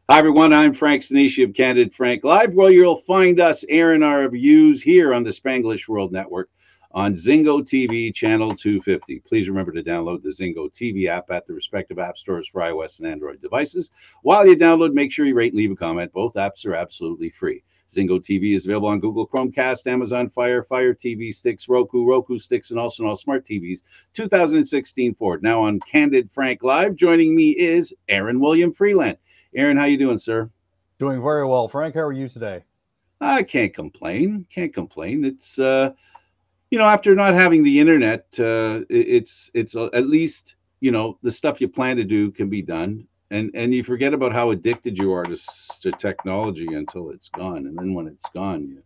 Hi, everyone. I'm Frank Stanisci of Candid Frank Live, where you'll find us airing our views here on the Spanglish World Network on Zingo TV channel 250. Please remember to download the Zingo TV app at the respective app stores for iOS and Android devices. While you download, make sure you rate and leave a comment. Both apps are absolutely free. Zingo TV is available on Google Chromecast, Amazon Fire, Fire TV sticks, Roku sticks, and also on all smart TVs 2016 forward. Now on Candid Frank Live, joining me is Aaron William Freeland. Aaron, how you doing, sir? Doing very well. Frank, how are you today? I can't complain. Can't complain. It's after not having the internet, it's at least the stuff you plan to do can be done, and you forget about how addicted you are to technology until it's gone, and then when it's gone,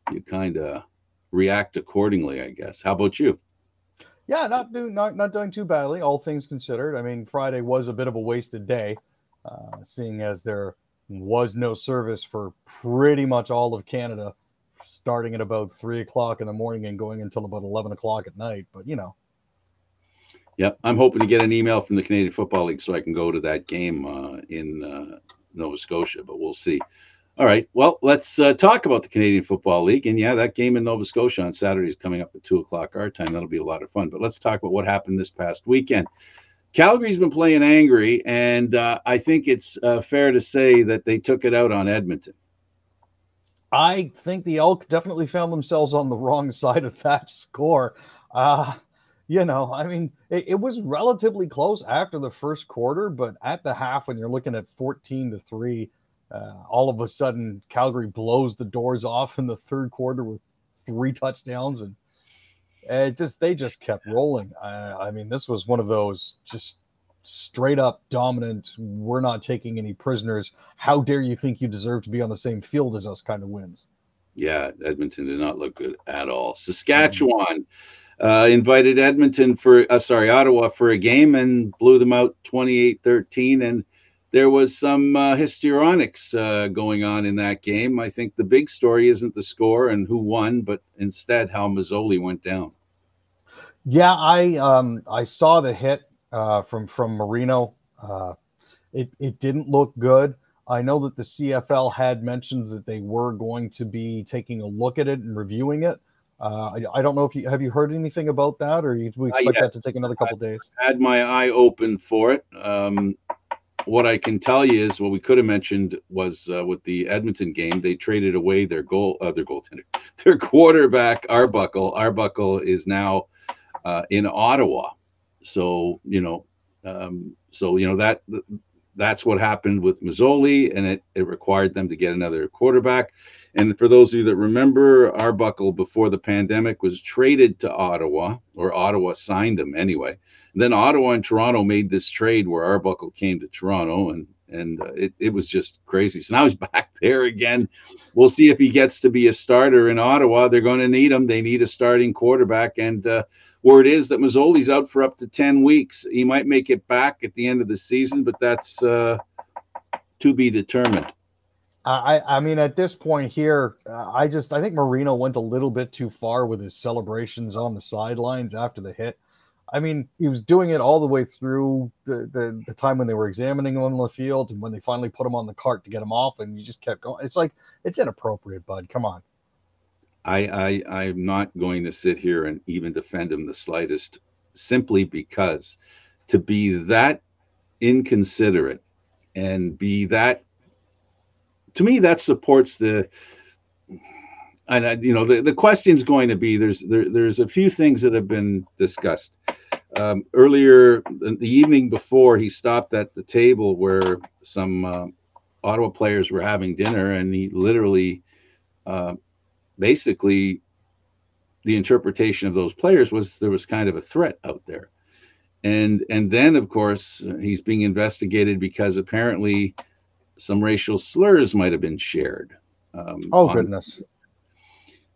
you kind of react accordingly, I guess. How about you? Yeah, not doing too badly, all things considered. I mean, Friday was a bit of a wasted day, seeing as there was no service for pretty much all of Canada, starting at about 3 o'clock in the morning and going until about 11 o'clock at night. But Yep, I'm hoping to get an email from the Canadian Football League so I can go to that game in Nova Scotia, but we'll see. All right, well, let's talk about the Canadian Football League. And yeah, that game in Nova Scotia on Saturday is coming up at 2 o'clock our time. That'll be a lot of fun. But let's talk about what happened this past weekend. Calgary's been playing angry, and I think it's fair to say that they took it out on Edmonton. I think the Elk definitely found themselves on the wrong side of that score. I mean, it was relatively close after the first quarter, but at the half, when you're looking at 14-3, all of a sudden Calgary blows the doors off in the third quarter with 3 touchdowns, and they just kept rolling. I mean, this was one of those just straight up dominant, we're not taking any prisoners, how dare you think you deserve to be on the same field as us kind of wins. Yeah, Edmonton did not look good at all. Saskatchewan invited Ottawa for a game and blew them out 28-13. And there was some histrionics going on in that game. I think the big story isn't the score and who won, but instead how Mazzoli went down. Yeah, I saw the hit from Marino. It didn't look good. I know that the CFL had mentioned that they were going to be taking a look at it and reviewing it. I don't know if have you heard anything about that, or do we expect that to take another couple days? I had my eye open for it. What I can tell you is what we could have mentioned was with the Edmonton game, they traded away their goaltender, their quarterback Arbuckle. Arbuckle is now in Ottawa, so that's what happened with Mazzoli, and it required them to get another quarterback. And for those of you that remember, Arbuckle before the pandemic was traded to Ottawa, or Ottawa signed him anyway. And then Ottawa and Toronto made this trade where Arbuckle came to Toronto, and it was just crazy. So now he's back there again. We'll see if he gets to be a starter in Ottawa. They're going to need him. They need a starting quarterback, and word is that Mazzoli's out for up to 10 weeks. He might make it back at the end of the season, but that's to be determined. I mean, at this point here, I think Marino went a little bit too far with his celebrations on the sidelines after the hit. I mean, he was doing it all the way through the time when they were examining him on the field, and when they finally put him on the cart to get him off, and you just kept going. It's like, it's inappropriate, bud. Come on. I'm not going to sit here and even defend him the slightest, simply because to be that inconsiderate and be that, to me, that supports the question's going to be, there's a few things that have been discussed. Earlier the evening before, he stopped at the table where some Ottawa players were having dinner, and he literally basically, the interpretation of those players was there was kind of a threat out there. And then, of course, he's being investigated because apparently some racial slurs might have been shared. Goodness.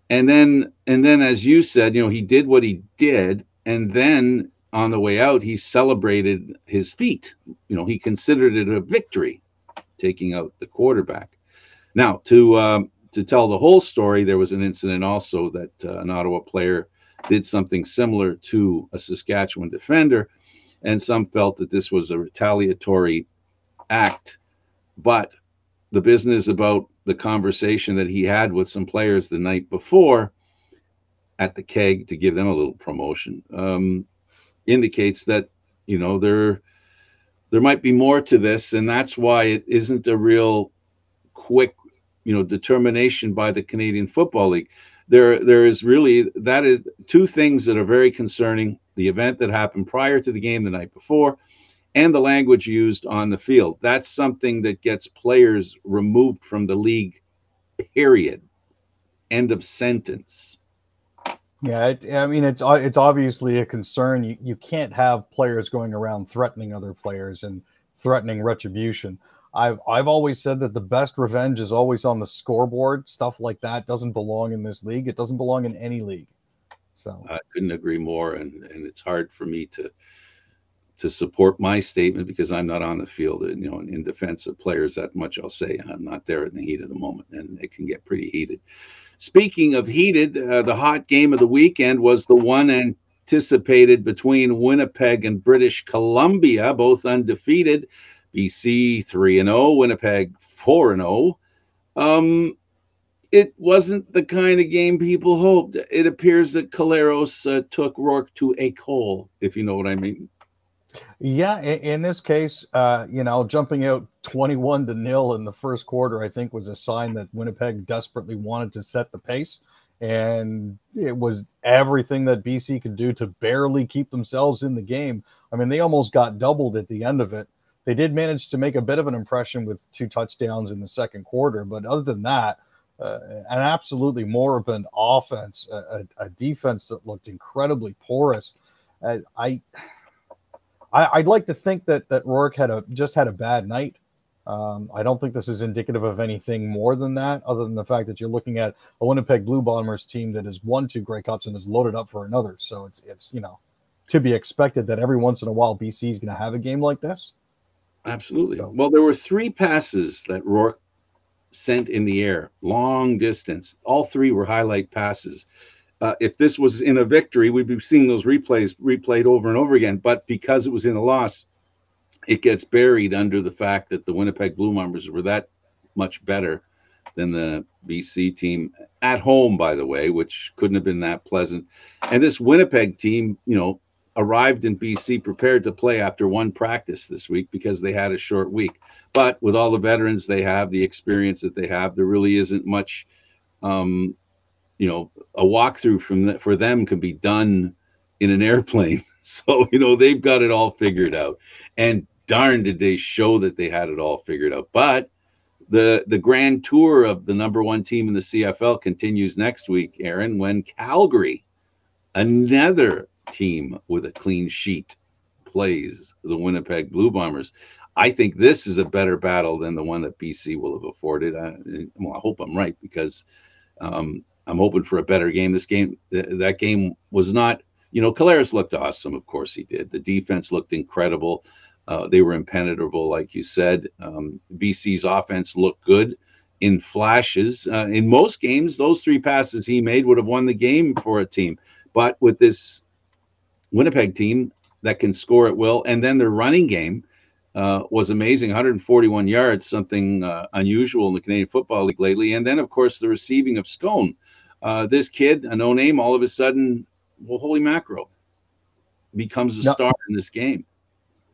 And then, as you said, he did what he did. And then on the way out, he celebrated his feat. He considered it a victory, taking out the quarterback. Now, to tell the whole story, there was an incident also that an Ottawa player did something similar to a Saskatchewan defender, and some felt that this was a retaliatory act But the business about the conversation that he had with some players the night before at the keg to give them a little promotion indicates that, you know, there might be more to this, and that's why it isn't a real quick, you know, determination by the Canadian Football League. There is really, that is two things that are very concerning: the event that happened prior to the game the night before, and the language used on the field. That's something that gets players removed from the league. Period. End of sentence. Yeah, I mean, it's obviously a concern. You can't have players going around threatening other players and threatening retribution. I've always said that the best revenge is always on the scoreboard. Stuff like that doesn't belong in this league. It doesn't belong in any league. So I couldn't agree more, and it's hard for me to support my statement because I'm not on the field. And, you know, in defense of players, that much I'll say. I'm not there in the heat of the moment, and it can get pretty heated. Speaking of heated, the hot game of the weekend was the one anticipated between Winnipeg and British Columbia, both undefeated. BC 3-0, Winnipeg 4-0. It wasn't the kind of game people hoped. It appears that Caleros took Rourke to a coal, if you know what I mean. yeah, in this case, jumping out 21-0 in the first quarter, I think was a sign that Winnipeg desperately wanted to set the pace. And it was everything that BC could do to barely keep themselves in the game. I mean, they almost got doubled at the end of it. They did manage to make a bit of an impression with 2 touchdowns in the second quarter. But other than that, an absolutely moribund offense, a defense that looked incredibly porous. I'd like to think that Rourke just had a bad night. I don't think this is indicative of anything more than that, other than the fact that you're looking at a Winnipeg Blue Bombers team that has won 2 Grey Cups and is loaded up for another. So it's to be expected that every once in a while BC is going to have a game like this. Absolutely. So, well, there were 3 passes that Rourke sent in the air, long distance. All 3 were highlight passes. If this was in a victory, we'd be seeing those replays replayed over and over again. But because it was in a loss, it gets buried under the fact that the Winnipeg Blue Bombers were that much better than the BC team at home, by the way, which couldn't have been that pleasant. And this Winnipeg team, you know, arrived in BC prepared to play after 1 practice this week because they had a short week. But with all the veterans they have, the experience that they have, there really isn't much, a walkthrough for them can be done in an airplane. So, they've got it all figured out. And darn, did they show that they had it all figured out. But the grand tour of the number 1 team in the CFL continues next week, Aaron, when Calgary, another team with a clean sheet, plays the Winnipeg Blue Bombers. I think this is a better battle than the one that BC will have afforded. I hope I'm right, because I'm hoping for a better game. That game was not, Caleres looked awesome. Of course he did. The defense looked incredible. They were impenetrable, like you said. BC's offense looked good in flashes. In most games, those 3 passes he made would have won the game for a team. But with this Winnipeg team that can score at will, and then their running game was amazing, 141 yards, something unusual in the Canadian Football League lately. And then, of course, the receiving of Scone. This kid, a no-name, all of a sudden, well, holy mackerel, becomes a star in this game.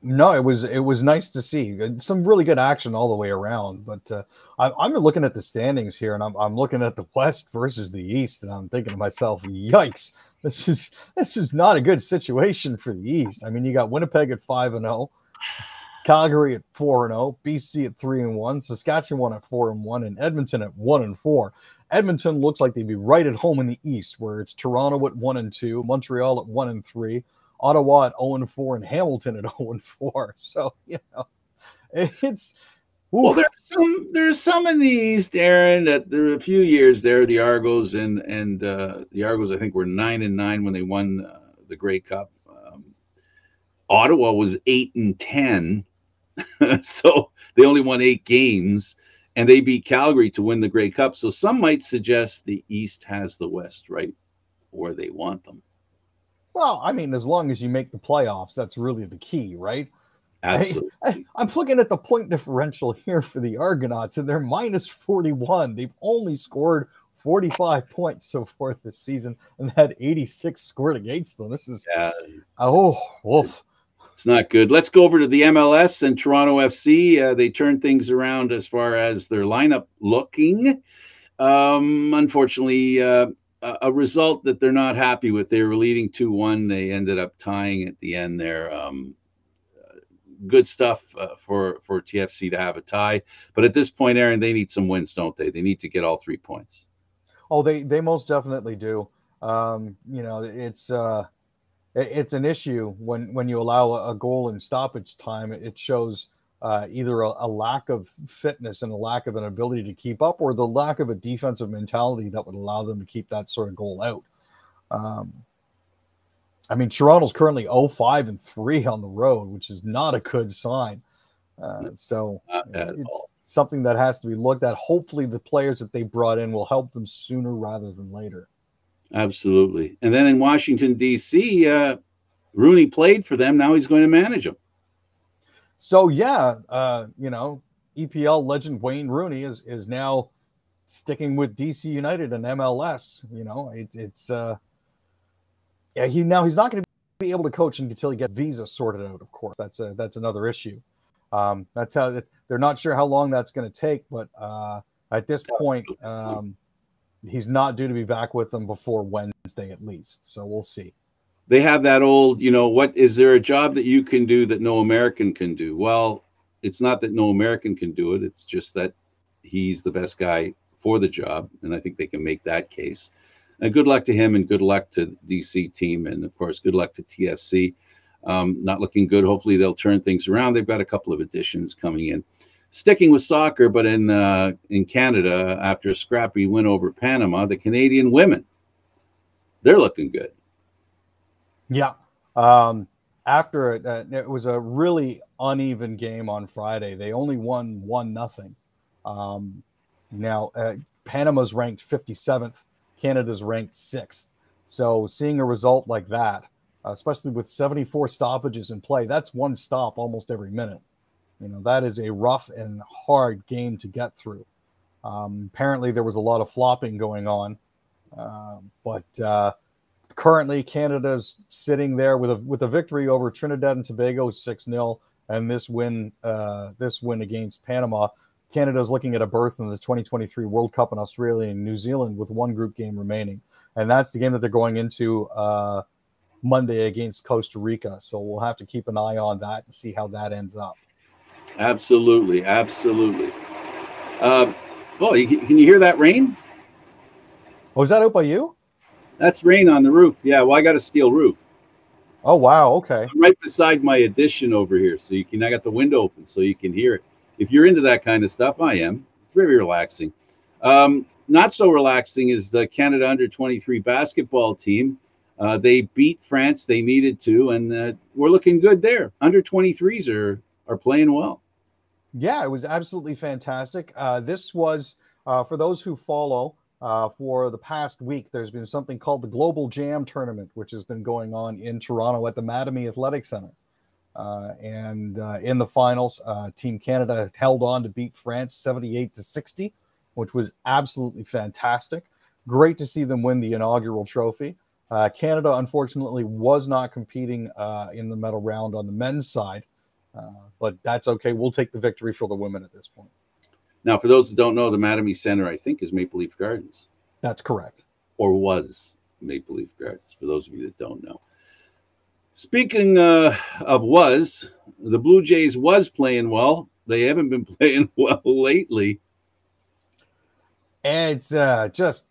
No, it was nice to see some really good action all the way around. But I'm looking at the standings here, and I'm looking at the West versus the East, and I'm thinking to myself, "Yikes! This is not a good situation for the East." I mean, you got Winnipeg at 5-0, Calgary at 4-0, BC at 3-1, Saskatchewan at 4-1, and Edmonton at 1-4. Edmonton looks like they'd be right at home in the East, where it's Toronto at 1-2, Montreal at 1-3. Ottawa at 0-4, and Hamilton at 0-4. So, it's well, there's some in the East, Aaron. That there are a few years there, the Argos and the Argos, I think, were 9-9 when they won the Grey Cup. Ottawa was 8-10, so they only won 8 games, and they beat Calgary to win the Grey Cup. So some might suggest the East has the West right where they want them. Well, I mean, as long as you make the playoffs, that's really the key, right? Absolutely. I'm looking at the point differential here for the Argonauts, and they're minus 41. They've only scored 45 points so far this season and had 86 scored against them. This is, wolf. It's not good. Let's go over to the MLS and Toronto FC. They turned things around as far as their lineup looking. Unfortunately, a result that they're not happy with. They were leading 2-1. They ended up tying at the end there. Good stuff for TFC to have a tie. But at this point, Aaron, they need some wins, don't they? They need to get all 3 points. Oh, they most definitely do. It's an issue when you allow a goal in stoppage time. It shows either a lack of fitness and a lack of an ability to keep up, or the lack of a defensive mentality that would allow them to keep that sort of goal out. Toronto's currently 0-5-3 on the road, which is not a good sign. So it's something that has to be looked at. Hopefully the players that they brought in will help them sooner rather than later. Absolutely. And then in Washington, D.C., Rooney played for them. Now he's going to manage them. So, EPL legend Wayne Rooney is now sticking with DC United and MLS. He's not going to be able to coach until he gets visa sorted out. Of course, that's another issue. That's how they're not sure how long that's going to take, but at this point, he's not due to be back with them before Wednesday at least. So we'll see. They have that old, what is there a job that you can do that no American can do? Well, it's not that no American can do it. It's just that he's the best guy for the job. And I think they can make that case. And good luck to him, and good luck to the DC team. And of course, good luck to TFC. Not looking good. Hopefully they'll turn things around. They've got a couple of additions coming in. Sticking with soccer, but in Canada, after a scrappy win over Panama, the Canadian women, they're looking good. Yeah. After it was a really uneven game on Friday. They only won 1-0. Now Panama's ranked 57th. Canada's ranked 6th. So seeing a result like that, especially with 74 stoppages in play, that's one stop almost every minute. That is a rough and hard game to get through. Apparently there was a lot of flopping going on. But currently Canada's sitting there with a victory over Trinidad and Tobago 6-0, and this win against Panama. Canada's looking at a berth in the 2023 World Cup in Australia and New Zealand with one group game remaining. And that's the game that they're going into Monday against Costa Rica. So we'll have to keep an eye on that and see how that ends up. Absolutely. Absolutely. Can you hear that rain? Oh, is that out by you? That's rain on the roof. Yeah, well, I got a steel roof. Oh, wow. Okay. I'm right beside my addition over here. So I got the window open so you can hear it. If you're into that kind of stuff, I am. It's very relaxing. Not so relaxing is the Canada under-23 basketball team. They beat France. They needed to, and we're looking good there. Under-23s are playing well. Yeah, it was absolutely fantastic. This was, for those who follow, for the past week, there's been something called the Global Jam Tournament, which has been going on in Toronto at the Mattamy Athletic Center. And in the finals, Team Canada held on to beat France 78-60, which was absolutely fantastic. Great to see them win the inaugural trophy. Canada, unfortunately, was not competing in the medal round on the men's side, but that's okay. We'll take the victory for the women at this point. Now, for those that don't know, the Mattamy Center, I think, is Maple Leaf Gardens. That's correct. Or was Maple Leaf Gardens, for those of you that don't know. Speaking of the Blue Jays was playing well. They haven't been playing well lately. And it's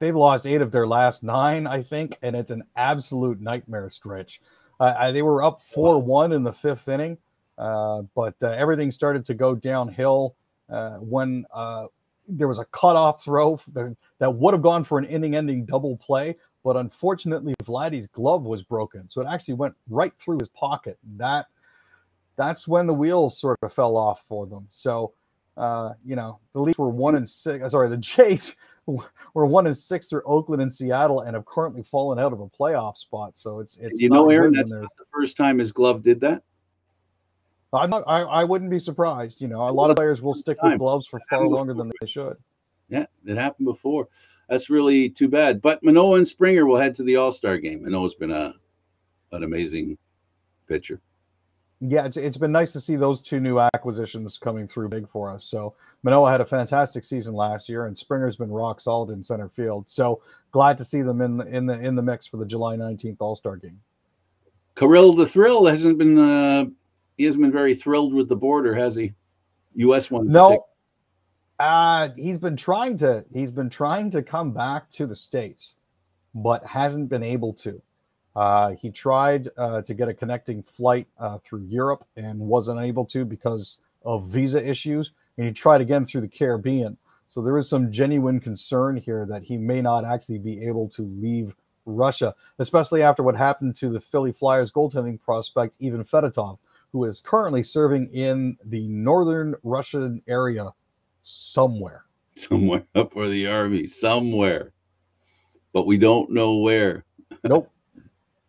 they've lost 8 of their last 9, I think, and it's an absolute nightmare stretch. They were up 4-1 in the 5th inning, but everything started to go downhill when there was a cutoff throw that would have gone for an inning-ending double play. But unfortunately, Vladdy's glove was broken, so it actually went right through his pocket. That's when the wheels sort of fell off for them. So, the Leafs were 1-6. Sorry, the Jays were 1-6 through Oakland and Seattle, and have currently fallen out of a playoff spot. So it's Aaron, that's not the first time his glove did that. I wouldn't be surprised. You know, a lot of players will stick with gloves for far longer than they should. Yeah, it happened before. That's really too bad. But Manoah and Springer will head to the All-Star game. Manoah's been an amazing pitcher. Yeah, it's been nice to see those two new acquisitions coming through big for us. So Manoah had a fantastic season last year, and Springer's been rock solid in center field. So glad to see them in the mix for the July 19th All-Star game. Kirill the Thrill hasn't been he hasn't been very thrilled with the border, has he? U.S. one. No. He's been trying to come back to the States, but hasn't been able to. He tried to get a connecting flight through Europe and wasn't able to because of visa issues. And he tried again through the Caribbean. So there is some genuine concern here that he may not actually be able to leave Russia, especially after what happened to the Philly Flyers goaltending prospect, Ivan Fedotov, who is currently serving in the northern Russian area somewhere Up for the Army, somewhere. But we don't know where. Nope.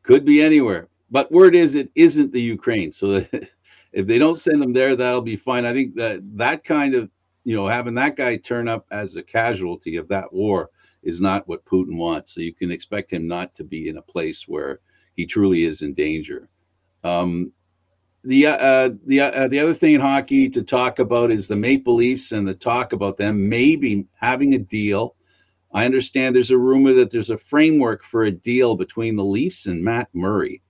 Could be anywhere. But word is it isn't the Ukraine. So that if they don't send him there, that'll be fine. I think that kind of, having that guy turn up as a casualty of that war is not what Putin wants. So you can expect him not to be in a place where he truly is in danger. The other thing in hockey to talk about is the Maple Leafs and the talk about them maybe having a deal. I understand there's a rumor that there's a framework for a deal between the Leafs and Matt Murray,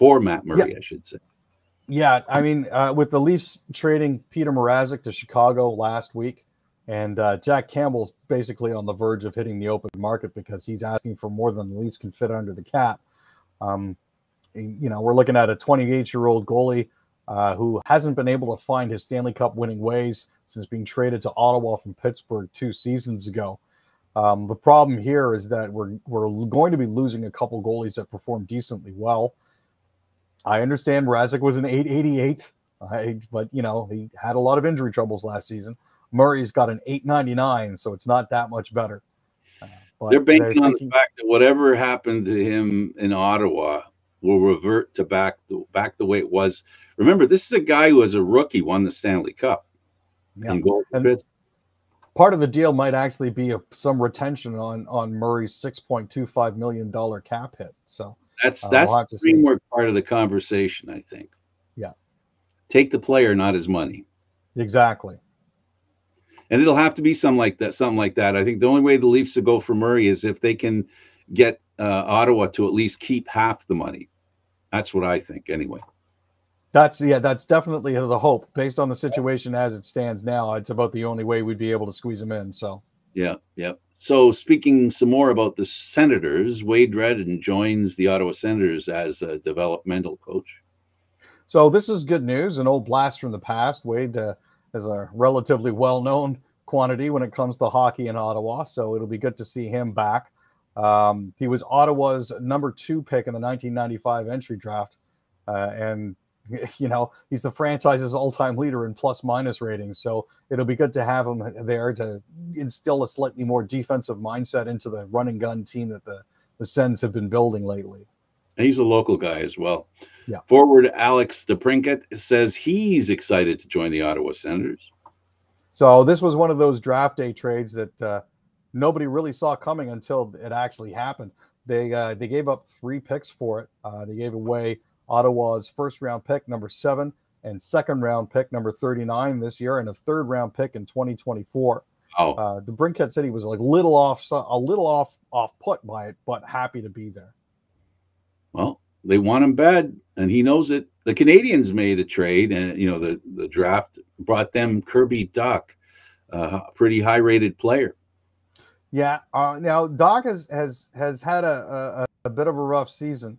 I should say. Yeah, I mean, with the Leafs trading Peter Mrazek to Chicago last week, and Jack Campbell's basically on the verge of hitting the open market because he's asking for more than the Leafs can fit under the cap. We're looking at a 28-year-old goalie who hasn't been able to find his Stanley Cup winning ways since being traded to Ottawa from Pittsburgh 2 seasons ago. The problem here is that we're going to be losing a couple goalies that perform decently well. I understand Mrazek was an 888, but he had a lot of injury troubles last season. Murray's got an 899, so it's not that much better. But they're banking on the fact that whatever happened to him in Ottawa will revert to back the way it was. Remember, this is a guy who, as a rookie, won the Stanley Cup. Yeah. And part of the deal might actually be some retention on Murray's $6.25 million cap hit. So that's the framework part of the conversation, I think. Yeah. Take the player, not his money. Exactly. And it'll have to be something like that. I think the only way the Leafs will go for Murray is if they can get Ottawa to at least keep half the money. That's what I think, anyway. That's definitely the hope. Based on the situation as it stands now, it's about the only way we'd be able to squeeze them in. So yeah. So speaking some more about the Senators, Wade Redden joins the Ottawa Senators as a developmental coach. So this is good news. An old blast from the past. Wade is a relatively well-known quantity when it comes to hockey in Ottawa, so it'll be good to see him back. He was Ottawa's number 2 pick in the 1995 entry draft, and he's the franchise's all-time leader in plus-minus ratings, so it'll be good to have him there to instill a slightly more defensive mindset into the run-and-gun team that the Sens have been building lately. And he's a local guy as well. Yeah. Forward Alex DeBrincat says he's excited to join the Ottawa Senators. So this was one of those draft day trades that nobody really saw coming until it actually happened. They gave up 3 picks for it. They gave away Ottawa's first-round pick, number 7, and second-round pick, number 39 this year, and a third-round pick in 2024. Oh. DeBrincat said he was like a little off put by it, but happy to be there. Well, they want him bad, and he knows it. The Canadians made a trade, and the draft brought them Kirby Dach, a pretty high-rated player. Yeah. Now Dach has had a bit of a rough season.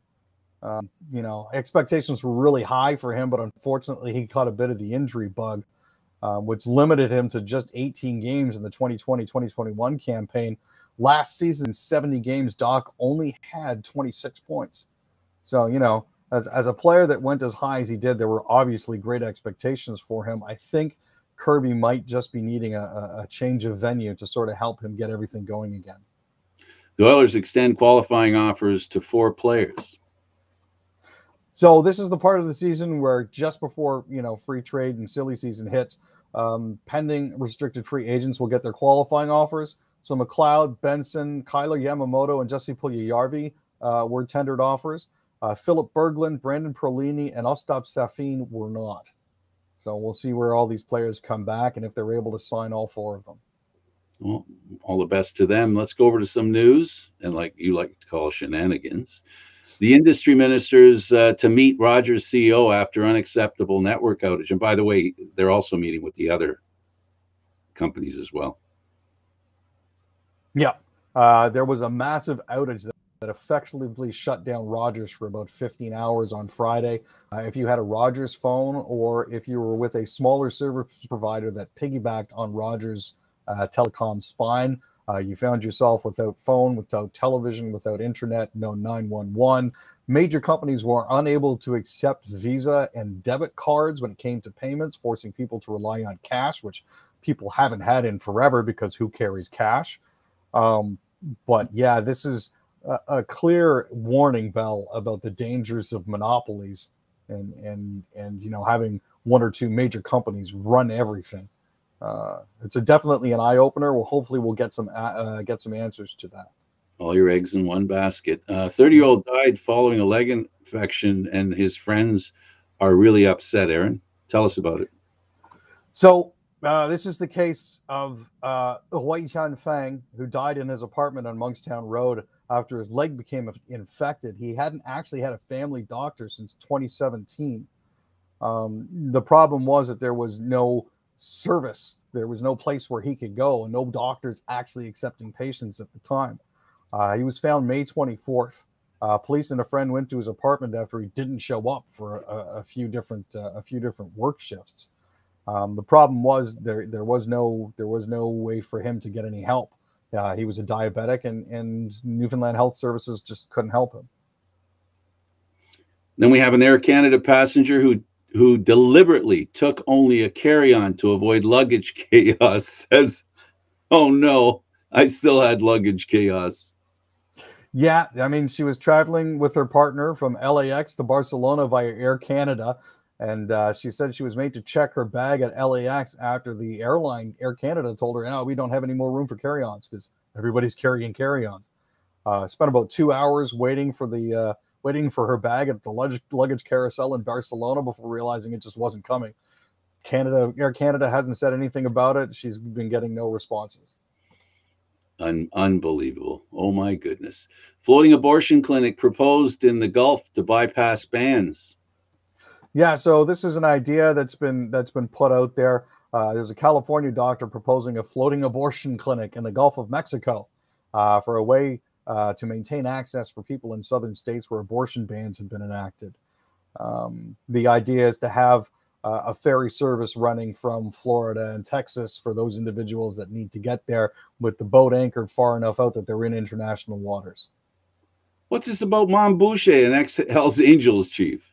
Expectations were really high for him, but unfortunately, he caught a bit of the injury bug, which limited him to just 18 games in the 2020-2021 campaign. Last season, 70 games, Dach only had 26 points. So, as a player that went as high as he did, there were obviously great expectations for him. I think Kirby might just be needing a change of venue to sort of help him get everything going again. The Oilers extend qualifying offers to 4 players. So this is the part of the season where just before, free trade and silly season hits, pending restricted free agents will get their qualifying offers. So McLeod, Benson, Kyler Yamamoto, and Jesse Puljujarvi were tendered offers. Philip Berglund, Brandon Prolini, and Ostap Safin were not. So we'll see where all these players come back and if they're able to sign all four of them. Well, all the best to them. Let's go over to some news, and like you like to call shenanigans. The industry ministers to meet Rogers CEO after unacceptable network outage. And by the way, they're also meeting with the other companies as well. Yeah. There was a massive outage that effectively shut down Rogers for about 15 hours on Friday. If you had a Rogers phone, or if you were with a smaller service provider that piggybacked on Rogers telecom spine, you found yourself without phone, without television, without internet, no 911. Major companies were unable to accept Visa and debit cards when it came to payments, forcing people to rely on cash, which people haven't had in forever because who carries cash? But yeah, this is a clear warning bell about the dangers of monopolies and having one or two major companies run everything. It's definitely an eye opener. Hopefully we'll get some answers to that. All your eggs in one basket. 30-year-old died following a leg infection, and his friends are really upset. Aaron, tell us about it. So this is the case of Hui Chan Fang, who died in his apartment on Monkstown Road after his leg became infected. He hadn't actually had a family doctor since 2017. The problem was that there was no service. There was no place where he could go, and no doctors actually accepting patients at the time. He was found May 24th. Police and a friend went to his apartment after he didn't show up for a few different work shifts. The problem was there was no way for him to get any help. He was a diabetic, and Newfoundland Health Services just couldn't help him. Then we have an Air Canada passenger who deliberately took only a carry-on to avoid luggage chaos. Says, "Oh no, I still had luggage chaos." Yeah, I mean, she was traveling with her partner from LAX to Barcelona via Air Canada, and she said she was made to check her bag at LAX after the airline, Air Canada, told her, "No, we don't have any more room for carry-ons because everybody's carrying carry-ons." Spent about 2 hours waiting for her bag at the luggage carousel in Barcelona before realizing it just wasn't coming. Air Canada hasn't said anything about it. She's been getting no responses. Unbelievable. Oh my goodness. Floating abortion clinic proposed in the Gulf to bypass bans. Yeah, so this is an idea that's been put out there. There's a California doctor proposing a floating abortion clinic in the Gulf of Mexico for a way to maintain access for people in southern states where abortion bans have been enacted. The idea is to have a ferry service running from Florida and Texas for those individuals that need to get there, with the boat anchored far enough out that they're in international waters. What's this about Mom Boucher, an ex-Hells Angels chief?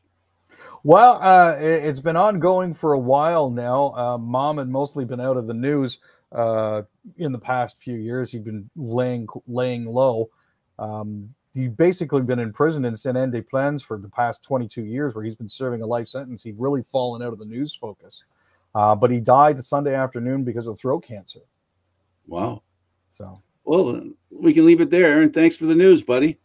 Well, it's been ongoing for a while now. Mom had mostly been out of the news in the past few years. He'd been laying low. He'd basically been in prison in Saint-Anne-des-Plaines for the past 22 years, where he's been serving a life sentence. He'd really fallen out of the news focus. But he died Sunday afternoon because of throat cancer. Wow. So, well, we can leave it there, Aaron. Thanks for the news, buddy.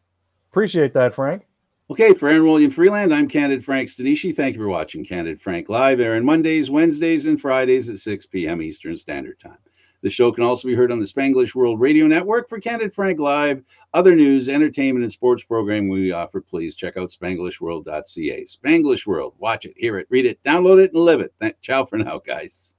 Appreciate that, Frank. Okay, for Aaron William Freeland, I'm Candid Frank Stanisci. Thank you for watching Candid Frank Live, airing Mondays, Wednesdays, and Fridays at 6 p.m. Eastern Standard Time. The show can also be heard on the Spanglish World Radio Network. For Candid Frank Live, other news, entertainment, and sports programming we offer, please check out spanglishworld.ca. Spanglish World. Watch it, hear it, read it, download it, and live it. Ciao for now, guys.